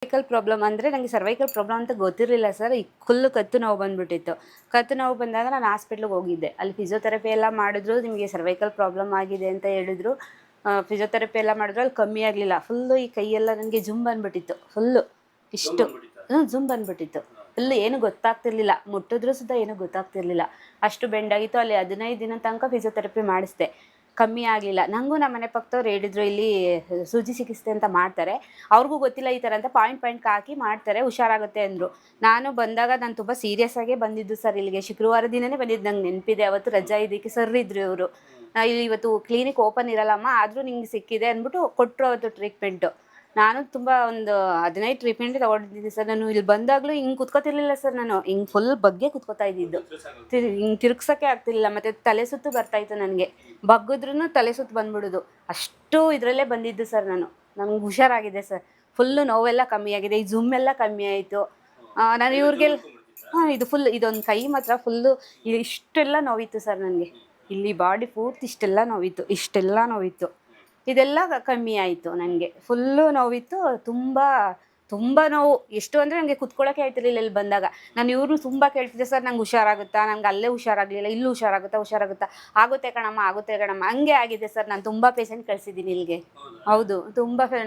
Cervical problem ಅಂದರೆ ನನಗೆ cervical problem ಅಂತ ಗೊತ್ತಿರಲಿಲ್ಲ ಸರ್. ಈ ಫುಲ್ಲು ಕತ್ತು ನೋವು ಬಂದುಬಿಟ್ಟಿತ್ತು. ಕತ್ತು ನೋವು ಬಂದಾಗ ನಾನು ಹಾಸ್ಪಿಟ್ಲಿಗೆ ಹೋಗಿದ್ದೆ. ಅಲ್ಲಿ ಫಿಸಿಯೋಥೆರಪಿ ಎಲ್ಲ ಮಾಡಿದ್ರು, ನಿಮಗೆ ಸರ್ವೈಕಲ್ ಪ್ರಾಬ್ಲಮ್ ಆಗಿದೆ ಅಂತ ಹೇಳಿದ್ರು. ಫಿಸಿಯೋಥೆರಪಿ ಎಲ್ಲ ಮಾಡಿದ್ರು, ಅಲ್ಲಿ ಕಮ್ಮಿ ಆಗಲಿಲ್ಲ. ಫುಲ್ಲು ಈ ಕೈಯೆಲ್ಲ ನನಗೆ ಜುಮ್ ಬಂದುಬಿಟ್ಟಿತ್ತು ಫುಲ್ಲು. ಇಷ್ಟು ಜುಮ್ ಬಂದುಬಿಟ್ಟಿತ್ತು. ಫುಲ್ಲು ಏನು ಗೊತ್ತಾಗ್ತಿರ್ಲಿಲ್ಲ, ಮುಟ್ಟಿದ್ರೂ ಸುದ ಏನೂ ಗೊತ್ತಾಗ್ತಿರ್ಲಿಲ್ಲ. ಅಷ್ಟು ಬೆಂಡಾಗಿತ್ತು. ಅಲ್ಲಿ 15 ದಿನ ತನಕ ಫಿಸಿಯೋಥೆರಪಿ ಮಾಡಿಸಿದೆ, ಕಮ್ಮಿ ಆಗಲಿಲ್ಲ. ನನಗೂ ನಮ್ಮ ಮನೆ ಪಕ್ಕದವ್ರು ಹೇಳಿದ್ರು, ಇಲ್ಲಿ ಸೂಜಿ ಚಿಕಿತ್ಸೆ ಅಂತ ಮಾಡ್ತಾರೆ, ಅವ್ರಿಗೂ ಗೊತ್ತಿಲ್ಲ ಈ ಥರ ಅಂತ, ಪಾಯಿಂಟ್ ಹಾಕಿ ಮಾಡ್ತಾರೆ, ಹುಷಾರಾಗುತ್ತೆ ಅಂದರು. ನಾನು ಬಂದಾಗ ನಾನು ತುಂಬ ಸೀರಿಯಸ್ ಆಗೇ ಬಂದಿದ್ದು ಸರ್ ಇಲ್ಲಿಗೆ. ಶುಕ್ರವಾರ ದಿನವೇ ಬಂದಿದ್ದು, ನಂಗೆ ನೆನಪಿದೆ. ಅವತ್ತು ರಜಾ ಇದಕ್ಕೆ ಸರ್ ಇದ್ರು ಇವರು. ಇಲ್ಲಿ ಇವತ್ತು ಕ್ಲಿನಿಕ್ ಓಪನ್ ಇರಲ್ಲಮ್ಮ, ಆದರೂ ನಿಂಗೆ ಸಿಕ್ಕಿದೆ ಅಂದ್ಬಿಟ್ಟು ಕೊಟ್ಟರು ಅವತ್ತು ಟ್ರೀಟ್ಮೆಂಟು. ನಾನು ತುಂಬ ಒಂದು 15 ಟ್ರೀಟ್ಮೆಂಟ್ ತೊಗೊಂಡಿದ್ದೀನಿ ಸರ್. ನಾನು ಇಲ್ಲಿ ಬಂದಾಗಲೂ ಹಿಂಗೆ ಕುತ್ಕೋತಿರ್ಲಿಲ್ಲ ಸರ್. ನಾನು ಹಿಂಗೆ ಫುಲ್ ಬಗ್ಗೆ ಕುತ್ಕೋತಾ ಇದ್ದಿದ್ದು, ಹಿಂಗೆ ತಿರುಗ್ಸೋಕ್ಕೆ ಆಗ್ತಿರ್ಲಿಲ್ಲ. ಮತ್ತು ತಲೆ ಸುತ್ತು ಬರ್ತಾಯಿತ್ತು ನನಗೆ, ಬಗ್ಗಿದ್ರೂ ತಲೆ ಸುತ್ತು ಬಂದ್ಬಿಡೋದು. ಅಷ್ಟು ಇದರಲ್ಲೇ ಬಂದಿದ್ದು ಸರ್ ನಾನು. ನಮ್ಗೆ ಹುಷಾರಾಗಿದೆ ಸರ್, ಫುಲ್ಲು ನೋವೆಲ್ಲ ಕಮ್ಮಿ ಆಗಿದೆ, ಈ ಜುಮ್ ಎಲ್ಲ ಕಮ್ಮಿ ಆಯಿತು. ನಾನು ಇವ್ರಿಗೆಲ್ಲ ಇದು ಫುಲ್ ಇದೊಂದು ಕೈ ಮಾತ್ರ ಫುಲ್ಲು ಇಷ್ಟೆಲ್ಲ ನೋವಿತ್ತು ಸರ್ ನನಗೆ. ಇಲ್ಲಿ ಬಾಡಿ ಪೂರ್ತಿ ಇಷ್ಟೆಲ್ಲ ನೋವಿತ್ತು. ಇದೆಲ್ಲ ಕಮ್ಮಿ ಆಯಿತು ನನಗೆ. ಫುಲ್ಲು ನೋವಿತ್ತು, ತುಂಬ ನೋವು. ಎಷ್ಟು ಅಂದರೆ ನನಗೆ ಕುತ್ಕೊಳ್ಳೋಕ್ಕೆ ಆಯ್ತಿರಲಿಲ್ಲ ಇಲ್ಲಿ ಬಂದಾಗ. ನಾನು ಇವ್ರನ್ನೂ ತುಂಬ ಕೇಳ್ತಿದ್ದೆ, ಸರ್ ನಂಗೆ ಹುಷಾರಾಗುತ್ತಾ, ನಂಗೆ ಅಲ್ಲೇ ಹುಷಾರಾಗಲಿಲ್ಲ, ಇಲ್ಲೂ ಹುಷಾರಾಗುತ್ತಾ, ಆಗುತ್ತೆ ಕಣಮ್ಮ ಹಂಗೆ ಆಗಿದೆ ಸರ್. ನಾನು ತುಂಬ ಪೇಷಂಟ್ ಕಳಿಸಿದ್ದೀನಿ ಇಲ್ಲಿಗೆ. ಹೌದು,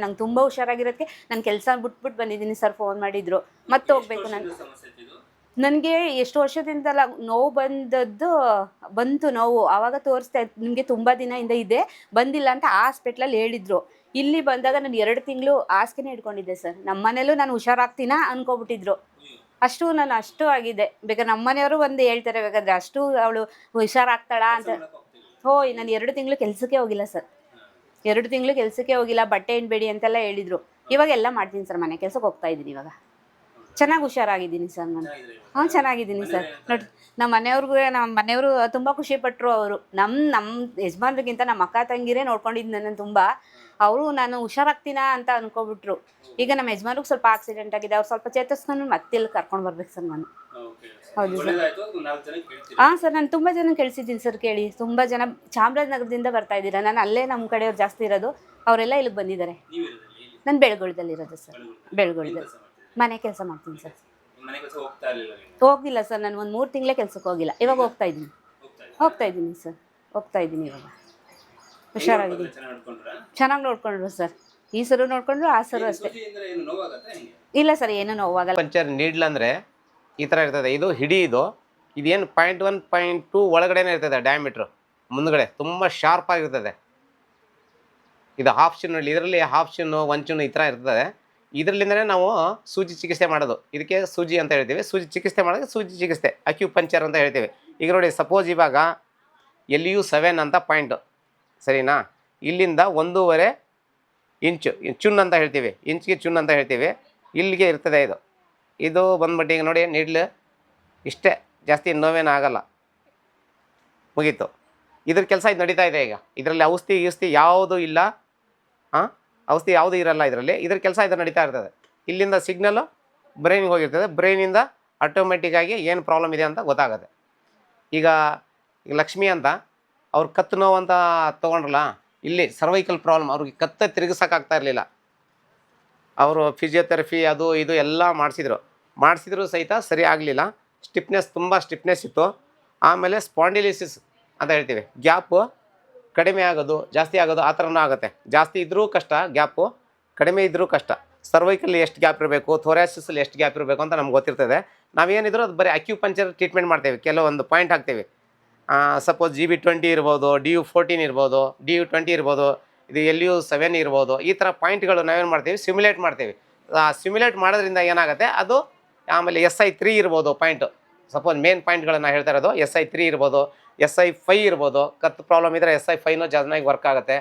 ನಂಗೆ ತುಂಬ ಹುಷಾರಾಗಿರೋದಕ್ಕೆ ನಾನು ಕೆಲಸ ಬಿಟ್ಬಿಟ್ಟು ಬಂದಿದ್ದೀನಿ ಸರ್. ಫೋನ್ ಮಾಡಿದ್ರು ಮತ್ತೆ ಹೋಗಬೇಕು ನಾನು. ನನಗೆ ಎಷ್ಟು ವರ್ಷದಿಂದಲ್ಲ ನೋವು ಬಂತು ನೋವು. ಆವಾಗ ತೋರಿಸ್ತಾ ನಿಮಗೆ ತುಂಬ ದಿನದಿಂದ ಇದೆ, ಬಂದಿಲ್ಲ ಅಂತ ಹಾಸ್ಪಿಟ್ಲಲ್ಲಿ ಹೇಳಿದ್ರು. ಇಲ್ಲಿ ಬಂದಾಗ ನಾನು 2 ತಿಂಗಳು ಹಾಸಿಗೆನೇ ಇಟ್ಕೊಂಡಿದ್ದೆ ಸರ್. ನಮ್ಮ ಮನೇಲೂ ನಾನು ಹುಷಾರಾಗ್ತೀನಾ ಅಂದ್ಕೊಬಿಟ್ಟಿದ್ರು. ಅಷ್ಟು ಆಗಿದೆ. ಬೇಕಾದ್ರೆ ನಮ್ಮ ಮನೆಯವರು ಒಂದು ಹೇಳ್ತಾರೆ, ಬೇಕಾದ್ರೆ ಅಷ್ಟು ಅವಳು ಹುಷಾರಾಗ್ತಾಳಾ ಅಂತ. ನಾನು 2 ತಿಂಗಳು ಕೆಲಸಕ್ಕೆ ಹೋಗಿಲ್ಲ ಸರ್. 2 ತಿಂಗಳು ಕೆಲಸಕ್ಕೆ ಹೋಗಿಲ್ಲ, ಬಟ್ಟೆ ಹಿಂಡ್ಬೇಡಿ ಅಂತೆಲ್ಲ ಹೇಳಿದರು. ಇವಾಗ ಎಲ್ಲ ಮಾಡ್ತೀನಿ ಸರ್, ಮನೆ ಕೆಲಸಕ್ಕೆ ಹೋಗ್ತಾ ಇದ್ದೀನಿ ಇವಾಗ. ಚೆನ್ನಾಗಿ ಹುಷಾರಾಗಿದ್ದೀನಿ ಸರ್ ನಾನು. ಚೆನ್ನಾಗಿದ್ದೀನಿ ಸರ್. ನೋಡಿ, ನಮ್ಮ ಮನೆಯವರು ತುಂಬ ಖುಷಿಪಟ್ಟರು. ಅವರು ನಮ್ಮ ಯಜಮಾನ್ರಿಗಿಂತ ನಮ್ಮ ಅಕ್ಕ ತಂಗಿರೇ ನೋಡ್ಕೊಂಡಿದ್ದು ನನ್ನನ್ನು ತುಂಬ. ಅವರು ನಾನು ಹುಷಾರಾಗ್ತೀನಾ ಅಂತ ಅಂದ್ಕೊಬಿಟ್ರು. ಈಗ ನಮ್ಮ ಯಜಮಾನ್ರಿಗೆ ಸ್ವಲ್ಪ ಆಕ್ಸಿಡೆಂಟ್ ಆಗಿದೆ, ಅವ್ರು ಸ್ವಲ್ಪ ಚೇತರಿಸ್ಕೊಂಡು ಮತ್ತೆ ಇಲ್ಲಿ ಕರ್ಕೊಂಡು ಬರ್ಬೇಕು ಸರ್ ನಾನು. ಹೌದು ಸರ್. ಸರ್, ನಾನು ತುಂಬ ಜನ ಕಳಿಸಿದ್ದೀನಿ ಸರ್. ಕೇಳಿ, ತುಂಬ ಜನ ಚಾಮರಾಜನಗರದಿಂದ ಬರ್ತಾ ಇದ್ದೀರಾ. ನಾನು ಅಲ್ಲೇ ನಮ್ಮ ಕಡೆಯವ್ರು ಜಾಸ್ತಿ ಇರೋದು, ಅವರೆಲ್ಲ ಇಲ್ಲಿಗೆ ಬಂದಿದ್ದಾರೆ. ನಾನು ಬೆಳಗೊಳದಲ್ಲಿರೋದು ಸರ್. ಬೆಳಗೊಳದಲ್ಲಿ ಮನೆ ಕೆಲಸ ಮಾಡ್ತೀನಿ ಸರ್. ಹೋಗಿಲ್ಲ ಸರ್, ನಾನು ಒಂದು 3 ತಿಂಗಳೇ ಕೆಲಸಕ್ಕೆ ಹೋಗಿಲ್ಲ. ಇವಾಗ ಹೋಗ್ತಾ ಇದ್ದೀನಿ ಸರ್. ಇವಾಗ ಹುಷಾರಾಗಿದ್ದೀನಿ. ಚೆನ್ನಾಗಿ ನೋಡ್ಕೊಂಡ್ರು ಸರ್. ಈ ಸರು ನೋಡ್ಕೊಂಡ್ರು, ಆ ಸರು ಅಷ್ಟೇ. ಇಲ್ಲ ಸರ್, ಏನು ನೋವಾಗಲ್ಲ. ಪಂಚರ್ ನೀಡ್ಲ್ ಅಂದರೆ ಈ ಥರ ಇರ್ತದೆ. ಇದು ಹಿಡಿ, ಇದೇನು 0.1 0.2 ಒಳಗಡೆನೇ ಇರ್ತದೆ. ಡಯಾಮೀಟ್ರು ಮುಂದ್ಗಡೆ ತುಂಬ ಶಾರ್ಪ್ ಆಗಿರ್ತದೆ. ಇದು ಹಾಫ್ ಚಿನ್ನು, ಇದರಲ್ಲಿ ಹಾಫ್ ಚಿನ್ನು, 1 ಚಿನ್ನು ಈ ಥರ ಇರ್ತದೆ. ಇದರಲ್ಲಿಂದನೇ ನಾವು ಸೂಜಿ ಚಿಕಿತ್ಸೆ ಮಾಡೋದು. ಇದಕ್ಕೆ ಸೂಜಿ ಅಂತ ಹೇಳ್ತೀವಿ. ಸೂಜಿ ಚಿಕಿತ್ಸೆ ಮಾಡೋದು ಸೂಜಿ ಚಿಕಿತ್ಸೆ, ಅಕ್ಯುಪಂಚರ್ ಅಂತ ಹೇಳ್ತೀವಿ. ಈಗ ನೋಡಿ, ಸಪೋಸ್ ಇವಾಗ LU7 ಅಂತ ಪಾಯಿಂಟು, ಸರಿನಾ? ಇಲ್ಲಿಂದ 1.5 ಇಂಚು ಚುನ್ ಅಂತ ಹೇಳ್ತೀವಿ, ಇಂಚಿಗೆ ಚುನ್ ಅಂತ ಹೇಳ್ತೀವಿ. ಇಲ್ಲಿಗೆ ಇರ್ತದೆ ಇದು ಬಂದ್ಬಿಟ್ಟು. ಈಗ ನೋಡಿ, ನೀಡ್ಲು ಇಷ್ಟೇ, ಜಾಸ್ತಿ ನೋವೇನೂ ಆಗಲ್ಲ, ಮುಗೀತು. ಇದ್ರ ಕೆಲಸ ಇದು ನಡೀತಾ ಇದೆ ಈಗ. ಇದರಲ್ಲಿ ಔಷಧಿ ಯಾವುದೂ ಇಲ್ಲ, ಔಷಧಿ ಯಾವುದೂ ಇರಲ್ಲ ಇದರಲ್ಲಿ. ಇದ್ರ ಕೆಲಸ ಇದು ನಡೀತಾ ಇರ್ತದೆ. ಇಲ್ಲಿಂದ ಸಿಗ್ನಲ್ಲು ಬ್ರೈನಿಗೆ ಹೋಗಿರ್ತದೆ. ಬ್ರೈನಿಂದ ಆಟೋಮೆಟಿಕ್ಕಾಗಿ ಏನು ಪ್ರಾಬ್ಲಮ್ ಇದೆ ಅಂತ ಗೊತ್ತಾಗುತ್ತೆ. ಈಗ ಲಕ್ಷ್ಮಿ ಅಂತ ಅವ್ರು ಕತ್ತು ನೋವು ಅಂತ ತೊಗೊಂಡ್ರಲ್ಲ, ಇಲ್ಲಿ ಸರ್ವೈಕಲ್ ಪ್ರಾಬ್ಲಮ್. ಅವ್ರಿಗೆ ಕತ್ತ ತಿರುಗಿಸೋಕ್ಕಾಗ್ತಾ ಇರಲಿಲ್ಲ. ಅವರು ಫಿಸಿಯೋಥೆರಪಿ ಅದು ಇದು ಎಲ್ಲ ಮಾಡಿಸಿದ್ರು ಸಹಿತ ಸರಿ ಆಗಲಿಲ್ಲ. ತುಂಬ ಸ್ಟಿಫ್ನೆಸ್ ಇತ್ತು. ಆಮೇಲೆ ಸ್ಪಾಂಡಿಲಿಸಿಸ್ ಅಂತ ಹೇಳ್ತೀವಿ, ಗ್ಯಾಪು ಕಡಿಮೆ ಆಗೋದು, ಜಾಸ್ತಿ ಆಗೋದು, ಆ ಥರನೂ ಆಗುತ್ತೆ. ಜಾಸ್ತಿ ಇದ್ದರೂ ಕಷ್ಟ ಗ್ಯಾಪು, ಕಡಿಮೆ ಇದ್ದರೂ ಕಷ್ಟ. ಸರ್ವೈಕಲ್ಲಿ ಎಷ್ಟು ಗ್ಯಾಪ್ ಇರಬೇಕು, ಥೊರಾಸಿಸಲ್ಲಿ ಎಷ್ಟು ಗ್ಯಾಪ್ ಇರಬೇಕು ಅಂತ ನಮ್ಗೆ ಗೊತ್ತಿರ್ತದೆ. ನಾವೇನಿದ್ರು ಅದು ಬರೀ ಅಕ್ಯುಪಂಚರ್ ಟ್ರೀಟ್ಮೆಂಟ್ ಮಾಡ್ತೇವೆ. ಕೆಲವೊಂದು ಪಾಯಿಂಟ್ ಹಾಕ್ತೇವೆ. ಸಪೋಸ್ GB20 ಇರ್ಬೋದು, DU14 ಇರ್ಬೋದು, DU20 ಇರ್ಬೋದು, ಇದು LU7 ಇರ್ಬೋದು. ಈ ಥರ ಪಾಯಿಂಟ್ಗಳು ನಾವೇನು ಮಾಡ್ತೀವಿ, ಸಿಮ್ಯುಲೇಟ್ ಮಾಡ್ತೀವಿ. ಸಿಮ್ಯುಲೇಟ್ ಮಾಡೋದ್ರಿಂದ ಏನಾಗುತ್ತೆ ಅದು. ಆಮೇಲೆ SI3 ಇರ್ಬೋದು ಪಾಯಿಂಟು. ಸಪೋಸ್ ಮೇನ್ ಪಾಯಿಂಟ್ಗಳನ್ನು ಹೇಳ್ತಾ ಇರೋದು SI3 ಇರ್ಬೋದು, SI5 ಇರ್ಬೋದು. ಕತ್ತು ಪ್ರಾಬ್ಲಮ್ ಇದ್ದರೆ SI5 ಚೆನ್ನಾಗಿ ವರ್ಕ್ ಆಗುತ್ತೆ.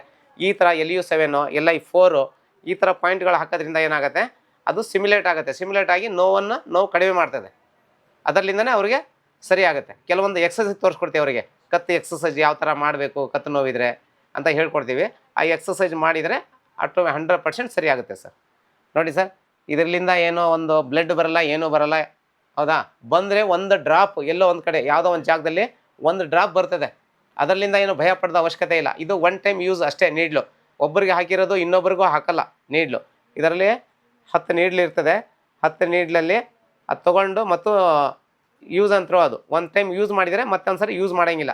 ಈ ಥರ LU7, LI4 ಈ ಥರ ಪಾಯಿಂಟ್ಗಳು ಹಾಕೋದ್ರಿಂದ ಏನಾಗುತ್ತೆ, ಅದು ಸಿಮ್ಯುಲೇಟ್ ಆಗುತ್ತೆ. ಸಿಮ್ಯುಲೇಟ್ ಆಗಿ ನೋವು ಕಡಿಮೆ ಮಾಡ್ತದೆ. ಅದರಲ್ಲಿಂದನೇ ಅವ್ರಿಗೆ ಸರಿ ಆಗುತ್ತೆ. ಕೆಲವೊಂದು ಎಕ್ಸಸೈಸ್ ತೋರಿಸ್ಕೊಡ್ತೀವಿ ಅವರಿಗೆ. ಕತ್ತು ಎಕ್ಸಸೈಸ್ ಯಾವ ಥರ ಮಾಡಬೇಕು ಕತ್ತು ನೋವಿದ್ರೆ ಅಂತ ಹೇಳ್ಕೊಡ್ತೀವಿ. ಆ ಎಕ್ಸಸೈಸ್ ಮಾಡಿದರೆ 100% ಸರಿ ಆಗುತ್ತೆ ಸರ್. ನೋಡಿ ಸರ್, ಇದರಲ್ಲಿಂದ ಏನೋ ಒಂದು ಬ್ಲಡ್ ಬರಲ್ಲ, ಏನೂ ಬರಲ್ಲ, ಹೌದಾ? ಬಂದರೆ ಒಂದು ಡ್ರಾಪ್ ಎಲ್ಲೋ ಒಂದು ಕಡೆ ಯಾವುದೋ ಒಂದು ಜಾಗದಲ್ಲಿ ಒಂದು ಡ್ರಾಪ್ ಬರ್ತದೆ. ಅದರಲ್ಲಿಂದ ಏನು ಭಯ ಪಡೋದ ಅವಶ್ಯಕತೆ ಇಲ್ಲ. ಇದು 1 ಟೈಮ್ ಯೂಸ್ ಅಷ್ಟೇ. ನೀಡ್ಲು ಒಬ್ಬರಿಗೆ ಹಾಕಿರೋದು ಇನ್ನೊಬ್ರಿಗೂ ಹಾಕಲ್ಲ ನೀಡ್ಲು. ಇದರಲ್ಲಿ 10 ನೀಡ್ಲ್ ಇರ್ತದೆ. 10 ನೀಡ್ಲಲ್ಲಿ ಅದು ತೊಗೊಂಡು ಮತ್ತು ಯೂಸ್ ಆ್ಯಂಡ್ ಥ್ರೋ ಅದು. ಒನ್ ಟೈಮ್ ಯೂಸ್ ಮಾಡಿದರೆ ಮತ್ತೆ ಒಂದ್ಸರಿ ಯೂಸ್ ಮಾಡೋಂಗಿಲ್ಲ.